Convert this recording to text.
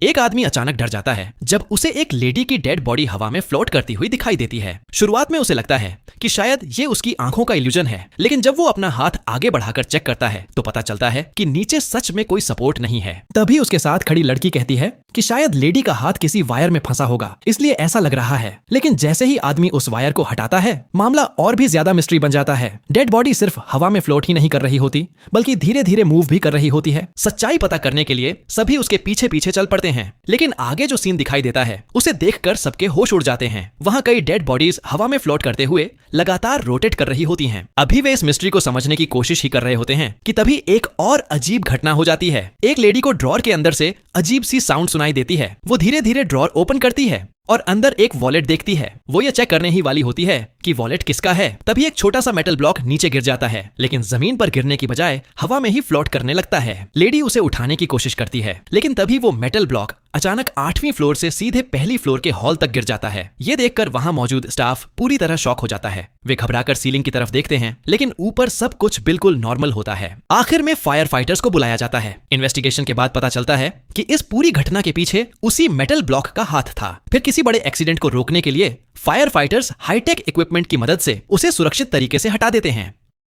एक आदमी अचानक डर जाता है जब उसे एक लेडी की डेड बॉडी हवा में फ्लोट करती हुई दिखाई देती है। शुरुआत में उसे लगता है कि शायद ये उसकी आंखों का इल्यूजन है, लेकिन जब वो अपना हाथ आगे बढ़ाकर चेक करता है तो पता चलता है कि नीचे सच में कोई सपोर्ट नहीं है। तभी उसके साथ खड़ी लड़की कहती है कि शायद लेडी का हाथ किसी वायर में फंसा होगा, इसलिए ऐसा लग रहा है। लेकिन जैसे ही आदमी उस वायर को हटाता है, मामला और भी ज्यादा मिस्ट्री बन जाता है। डेड बॉडी सिर्फ हवा में फ्लोट ही नहीं कर रही होती, बल्कि धीरे धीरे मूव भी कर रही होती है। सच्चाई पता करने के लिए सभी उसके पीछे पीछे चल पड़ते हैं, लेकिन आगे जो सीन दिखाई देता है उसे देखकर सबके होश उड़ जाते हैं। वहाँ कई डेड बॉडीज हवा में फ्लोट करते हुए लगातार रोटेट कर रही होती हैं। अभी वे इस मिस्ट्री को समझने की कोशिश ही कर रहे होते हैं कि तभी एक और अजीब घटना हो जाती है। एक लेडी को ड्रॉर के अंदर से अजीब सी साउंड सुनाई देती है। वो धीरे धीरे ड्रॉर ओपन करती है और अंदर एक वॉलेट देखती है। वो ये चेक करने ही वाली होती है कि वॉलेट किसका है। तभी एक छोटा सा मेटल ब्लॉक नीचे गिर जाता है, लेकिन जमीन पर गिरने की बजाय हवा में ही फ्लोट करने लगता है। लेडी उसे उठाने की कोशिश करती है, लेकिन तभी वो मेटल ब्लॉक अचानक 8वीं फ्लोर से सीधे पहली फ्लोर के हॉल तक गिर जाता है। ये देखकर वहां मौजूद स्टाफ पूरी तरह शॉक हो जाता है। वे घबराकर सीलिंग की तरफ देखते हैं, लेकिन ऊपर सब कुछ बिल्कुल नॉर्मल होता है। आखिर में फायर फाइटर्स को बुलाया जाता है। इन्वेस्टिगेशन के बाद पता चलता है कि इस पूरी घटना के पीछे उसी मेटल ब्लॉक का हाथ था। फिर किसी बड़े एक्सीडेंट को रोकने के लिए फायर फाइटर्स हाईटेक इक्विपमेंट की मदद से उसे सुरक्षित तरीके से हटा देते हैं।